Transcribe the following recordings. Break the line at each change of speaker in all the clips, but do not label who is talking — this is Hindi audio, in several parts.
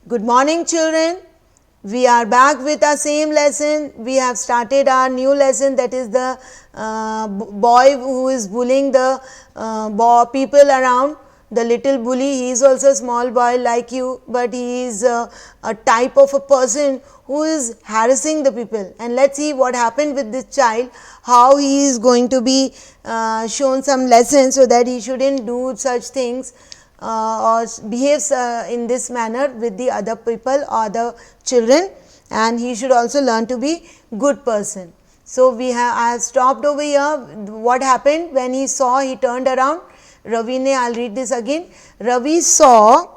Good morning, children. We are back with our same lesson. We have started our new lesson, that is the boy who is bullying the people around. The little bully, he is also a small boy like you, but he is a type of a person who is harassing the people. And let's see what happened with this child, how he is going to be shown some lessons so that he shouldn't do such things. Or behaves in this manner with the other people or the children, and he should also learn to be good person. So, I have stopped over here. What happened when he saw, he turned around. Ravi ne, I will read this again. Ravi saw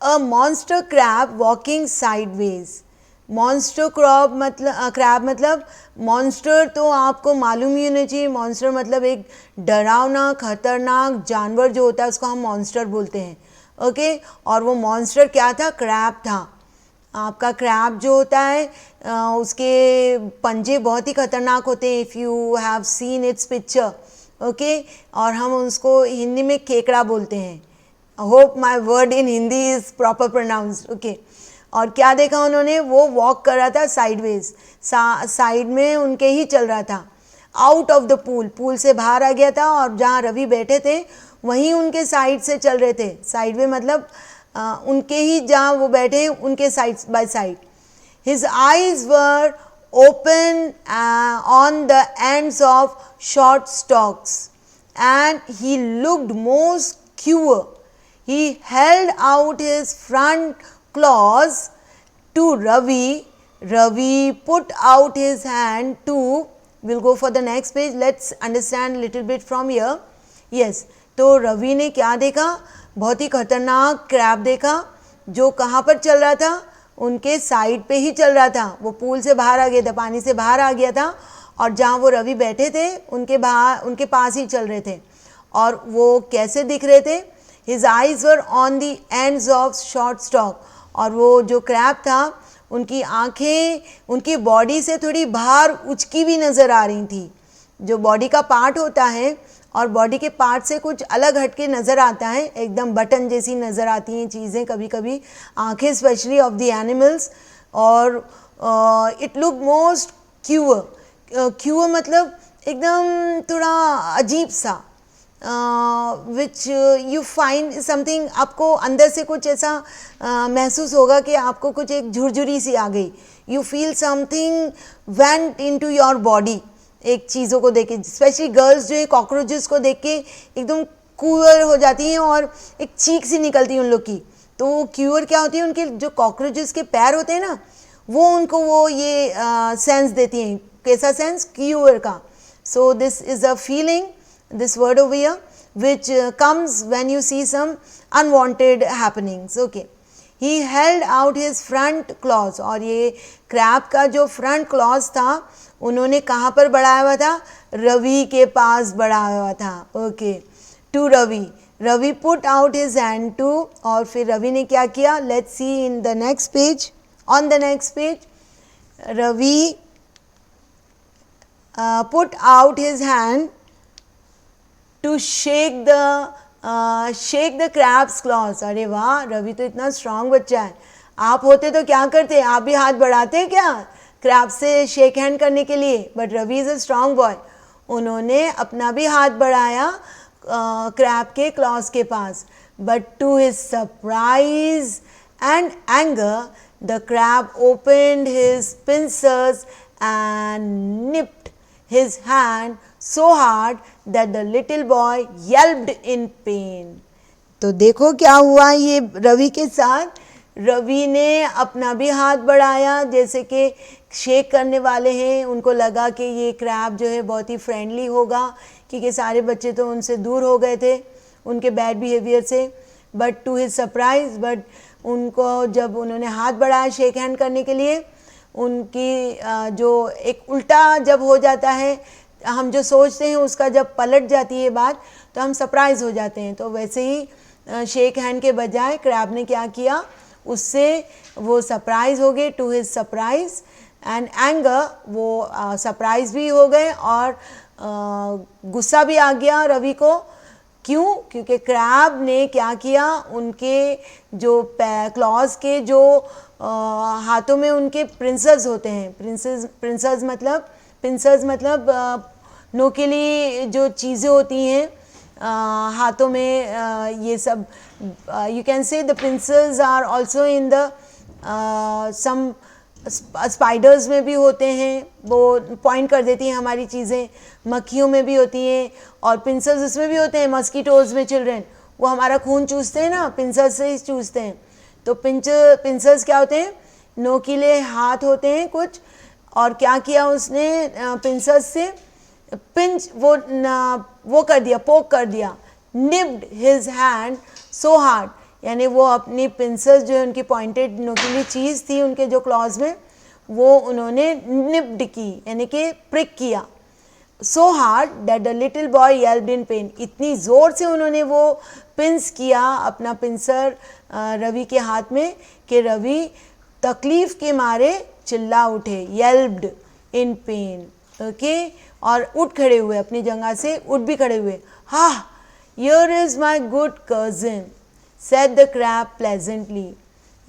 a monster crab walking sideways. Monster crab मतलब मॉन्स्टर तो आपको मालूम ही होना चाहिए. मॉन्स्टर मतलब एक डरावना खतरनाक जानवर जो होता है उसको हम मॉन्स्टर बोलते हैं. ओके और वो मॉन्स्टर क्या था? क्रैब था. आपका क्रैब जो होता है उसके पंजे बहुत ही खतरनाक होते हैं. If you have seen it's picture. Okay और हम उसको हिंदी में केकड़ा बोलते हैं. Hope my word in Hindi is proper pronounced. Okay और क्या देखा उन्होंने? वो वॉक कर रहा था साइडवेज, साइड में उनके ही चल रहा था. Out of the pool, pool से बाहर आ गया था और जहाँ रवि बैठे थे वहीं उनके साइड से चल रहे थे. साइडवे मतलब उनके ही जहाँ वो बैठे उनके side by side. His eyes were open on the ends of short stocks and he looked most queer. He held out his front claws to Ravi. Ravi put out his hand to, we'll go for the next page, let's understand little bit from here. Yes, तो रवि ने क्या देखा? बहुत ही खतरनाक क्रैब देखा जो कहाँ पर चल रहा था? उनके साइड पे ही चल रहा था. वो पूल से बाहर आ गया था, पानी से बाहर आ गया था और जहाँ वो रवि बैठे थे उनके पास ही चल रहे थे. और वो कैसे दिख रहे थे? His eyes were on the ends of short stalk. और वो जो क्रैब था उनकी आँखें उनकी बॉडी से थोड़ी बाहर उचकी भी नज़र आ रही थी. जो बॉडी का पार्ट होता है और बॉडी के पार्ट से कुछ अलग हट के नज़र आता है, एकदम बटन जैसी नज़र आती हैं चीज़ें कभी कभी आँखें, स्पेशली ऑफ द एनिमल्स. और it look most queer. Queer मतलब एकदम थोड़ा अजीब सा, विच यू फाइंड समथिंग. आपको अंदर से कुछ ऐसा महसूस होगा कि आपको कुछ एक झुरझुरी सी आ गई. You feel something went into your body. एक चीज़ों को देख के, स्पेशली गर्ल्स जो है कॉकरोचेस को देख के एकदम क्यूअर हो जाती हैं और एक चीख सी निकलती है उन लोग की. तो वो क्यूअर क्या होती है? उनके जो कॉकरोचेस के पैर होते हैं ना, वो उनको वो ये सेंस देती हैं. कैसा सेंस? क्यूअर का. So this is a feeling, this word over here, which comes when you see some unwanted happenings. Okay, he held out his front claws. और ये क्रैब का जो फ्रंट क्लॉज था उन्होंने कहाँ पर बढ़ाया हुआ था? रवि के पास बढ़ाया हुआ था. Okay to Ravi. Ravi put out his hand to, और फिर रवि ने क्या किया? Let's see in the next page. On the next page Ravi put out his hand to shake the crab's claws. अरे वाह, रवि तो इतना स्ट्रांग बच्चा है. आप होते तो क्या करते? आप भी हाथ बढ़ाते क्या क्रैब से शेक हैंड करने के लिए? But Ravi is a strong boy. उन्होंने अपना भी हाथ बढ़ाया क्रैब के क्लॉज के पास. But to his surprise and anger the crab opened his pincers and nipped his hand so hard that the little boy yelped in pain. तो देखो क्या हुआ ये रवि के साथ. रवि ने अपना भी हाथ बढ़ाया जैसे कि शेक करने वाले हैं. उनको लगा कि ये क्रैब जो है बहुत ही फ्रेंडली होगा क्योंकि सारे बच्चे तो उनसे दूर हो गए थे उनके बैड बिहेवियर से. But to his surprise, but उनको जब उन्होंने हाथ बढ़ाया शेक हैंड करने के लिए, उनकी जो एक उल्टा जब हो जाता है, हम जो सोचते हैं उसका जब पलट जाती है बात, तो हम सरप्राइज़ हो जाते हैं. तो वैसे ही शेक हैंड के बजाय क्रैब ने क्या किया? उससे वो सरप्राइज़ हो गए. To his surprise and anger, वो सरप्राइज़ भी हो गए और गुस्सा भी आ गया रवि को क्यों? क्योंकि क्रैब ने क्या किया, उनके जो क्लॉज के जो हाथों में उनके प्रिंसर्स होते हैं, पिंसर्स मतलब नोकीली जो चीज़ें होती हैं हाथों में, ये सब you can see the pincers are also in the some spiders में भी होते हैं, वो पॉइंट कर देती हैं हमारी चीज़ें, मक्खियों में भी होती हैं, और पिंसर्स उसमें भी होते हैं, मस्कीटोज़ में चिल्ड्रन, वो हमारा खून चूसते हैं ना, पिंसर्स से ही चूसते हैं। तो पिंसर्स क्या होते हैं, नोकीले हाथ होते हैं कुछ, और क्या किया उसने पिंसर्स से पिंच वो कर दिया, पोक कर दिया, nipped his hand so hard, यानी वो अपनी पिंसर्स जो है उनकी पॉइंटेड नोकीली चीज़ थी उनके जो क्लॉज में, वो उन्होंने निप्ड की, यानी कि प्रिक किया, so hard that the little boy yelped in pain, इतनी ज़ोर से उन्होंने वो पिंस किया अपना पिंसर रवि के हाथ में कि रवि तकलीफ़ के मारे चिल्ला उठे, येल्प्ड इन पेन, ओके, और उठ खड़े हुए, अपनी जगह से उठ भी खड़े हुए। हाँ, here is my good cousin, said the crab pleasantly,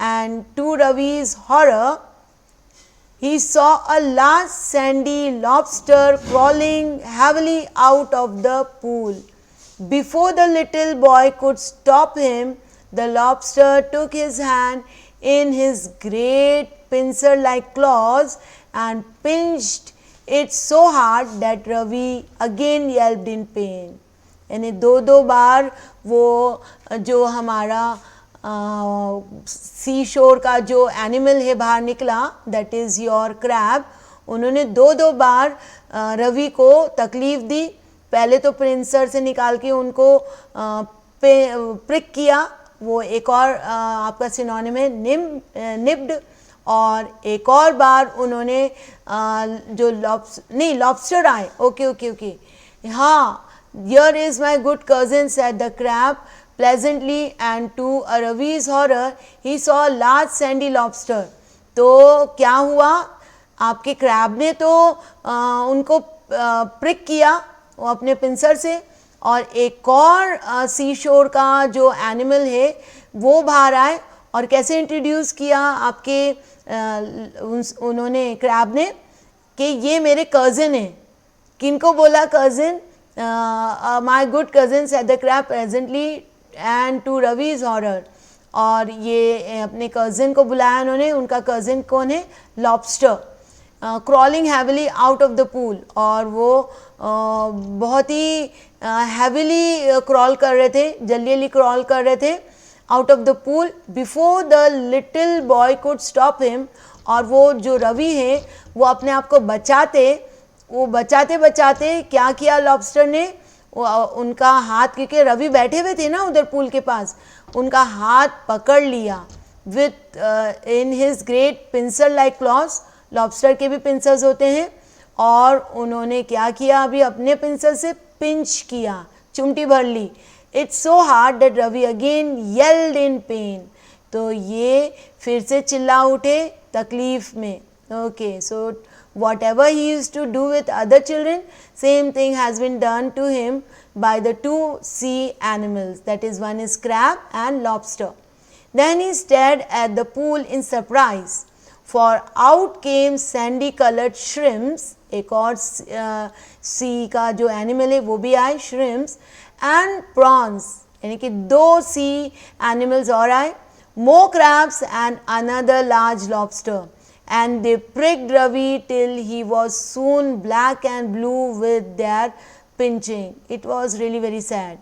and to Ravi's horror he saw a large sandy lobster crawling heavily out of the pool. Before the little boy could stop him, the lobster took his hand in his great pincer-like claws and pinched it so hard that Ravi again yelped in pain. यानी दो बार वो जो हमारा सी शोर का जो एनिमल है बाहर निकला, दैट इज़ योर क्रैब, उन्होंने दो बार रवि को तकलीफ़ दी। पहले तो पिंसर से निकाल के उनको प्रिक किया, वो एक और आपका सिनोनिम है निप्ड, और एक और बार उन्होंने जो लॉबस्टर आए, ओके, हाँ, here is my good cousin, said the crab pleasantly, and to Ravi's horror he saw a large sandy lobster. तो क्या हुआ, आपके क्रैब ने तो उनको प्रिक किया वो अपने पिंसर से, और एक और सी शोर का जो एनिमल है वो बाहर आए, और कैसे इंट्रोड्यूस किया आपके उन्होंने क्रैब ने कि ये मेरे कज़न हैं। किनको बोला cousin? My good cousin, said the crab presently, and to Ravi's horror, और ये अपने कज़न को बुलाया उन्होंने। उनका कज़न कौन है? Lobster, crawling heavily out of the pool, और वो बहुत ही हैविली क्रॉल कर रहे थे, जल्दी क्रॉल कर रहे थे out of the pool. Before the little boy could stop him, और वो जो रवि है वो अपने आप को बचाते क्या किया लॉबस्टर ने, उनका हाथ, क्योंकि रवि बैठे हुए थे ना उधर पूल के पास, उनका हाथ पकड़ लिया with in his great pincer like clause, lobster के भी पिंसर्स होते हैं, और उन्होंने क्या किया, अभी अपने पिंसर से पिंच किया, चुमटी भर ली। It's so hard that Ravi again yelled in pain, तो ये फिर से चिल्ला उठे तकलीफ में। Okay, so whatever he used to do with other children, same thing has been done to him by the two sea animals, that is, one is crab and lobster. Then he stared at the pool in surprise, for out came sandy colored shrimps, एक और sea का जो animal है वो भी आए, shrimps, and prawns, यानी कि दो sea animals और आए, more crabs and another large lobster, and they pricked Ravi till he was soon black and blue with their pinching. It was really very sad.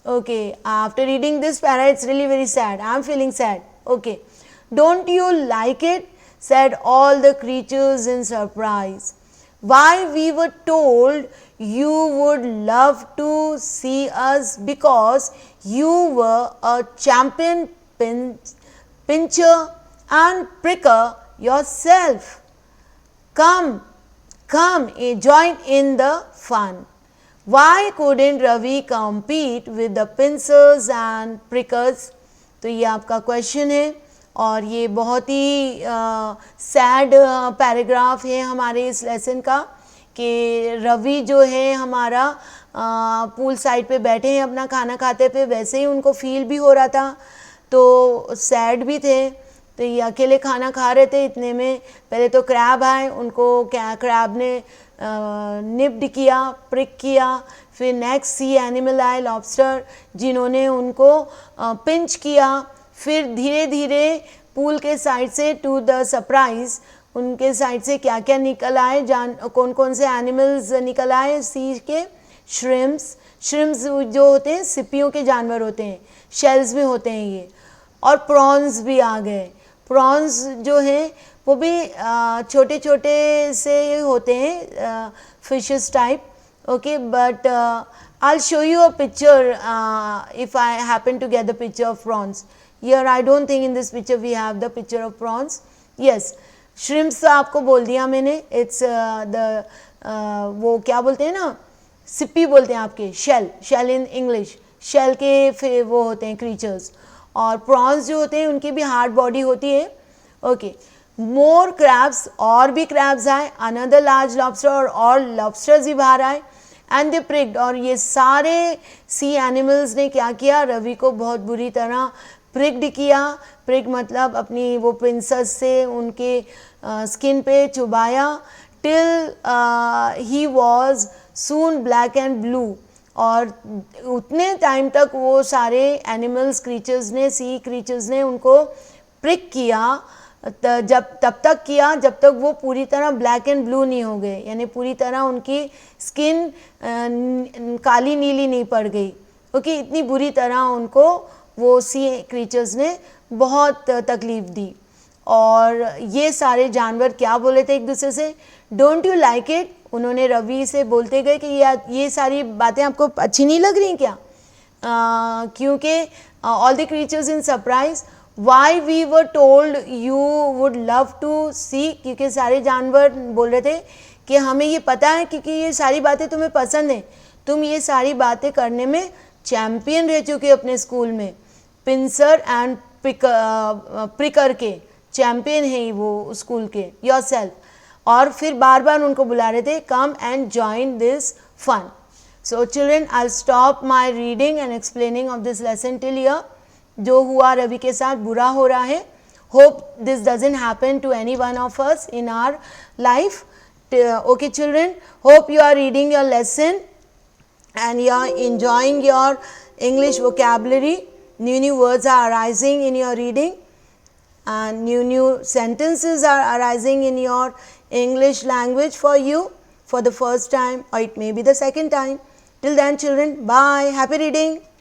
Okay, after reading this para, it's really very sad. I am feeling sad. Okay, don't you like it? Said all the creatures in surprise. Why, we were told you would love to see us because you were a champion pincher and pricker yourself. Come, join in the fun. Why couldn't Ravi compete with the pincers and prickers? तो ये आपका क्वेश्चन है, और ये बहुत ही सैड पैराग्राफ है हमारे इस लेसन का, कि रवि जो है हमारा पूल साइड पे बैठे हैं अपना खाना खाते पे, वैसे ही उनको फील भी हो रहा था, तो सैड भी थे। तो ये अकेले खाना खा रहे थे, इतने में पहले तो क्रैब आए, उनको क्रैब ने निप्ड किया, प्रिक किया। फिर नेक्स्ट सी एनिमल आए लॉबस्टर, जिन्होंने उनको पिंच किया। फिर धीरे धीरे पूल के साइड से टू द सरप्राइज उनके साइड से क्या क्या निकल आए, कौन कौन से एनिमल्स निकल आए सी के। श्रिम्स जो होते हैं सिपियों के जानवर होते हैं, शेल्स में होते हैं ये। और प्रॉन्स भी आ गए। प्रॉन्स जो हैं वो भी छोटे छोटे से होते हैं, fishes type, okay. But I'll show you a picture if I happen to get the picture of prawns. Here I don't think in this picture we have the picture of prawns. Yes, shrimps तो आपको बोल दिया मैंने, it's वो क्या बोलते हैं ना, सिप्पी बोलते हैं आपके, शेल इन इंग्लिश, शेल के फिर वो होते हैं क्रीचर्स। और प्रॉन्स जो होते हैं उनकी भी हार्ड बॉडी होती है, ओके। मोर क्रैब्स, और भी क्रैब्स आए, अनदर लार्ज लॉबस्टर, और लॉबस्टर्स भी बाहर आए। एंड दे प्रिक्ड, और ये सारे सी एनिमल्स ने क्या किया, रवि को बहुत बुरी तरह प्रिक्ड किया। प्रिक मतलब अपनी वो पिंसस से उनके स्किन पे चुबाया, till he was soon black and blue. और उतने टाइम तक वो सारे एनिमल्स क्रीचर्स ने, सी क्रीचर्स ने उनको प्रिक किया, तब तक किया जब तक वो पूरी तरह ब्लैक एंड ब्लू नहीं हो गए, यानी पूरी तरह उनकी स्किन काली नीली नहीं पड़ गई, ओके। इतनी बुरी तरह उनको वो सी क्रीचर्स ने बहुत तकलीफ दी। और ये सारे जानवर क्या बोले थे एक दूसरे से, डोंट यू लाइक इट। उन्होंने रवि से बोलते गए कि ये सारी बातें आपको अच्छी नहीं लग रही क्या, क्योंकि all the creatures in surprise, why we were told you would love to see, क्योंकि सारे जानवर बोल रहे थे कि हमें ये पता है क्योंकि ये सारी बातें तुम्हें पसंद हैं, तुम ये सारी बातें करने में चैम्पियन रह चुके अपने स्कूल में, पिंसर एंड प्रिकर के चैम्पियन है वो स्कूल के, योर सेल्फ। और फिर बार बार उनको बुला रहे थे, come and join this fun. So children, I stop my reading and explaining of this lesson till here. जो हुआ रवि के साथ बुरा हो रहा है, hope this doesn't happen to any one of us in our life. Okay children, hope you are reading your lesson and you are enjoying your English vocabulary. New words are arising in your reading and new sentences are arising in your English language for you for the first time, or it may be the second time. Till then children, bye, happy reading.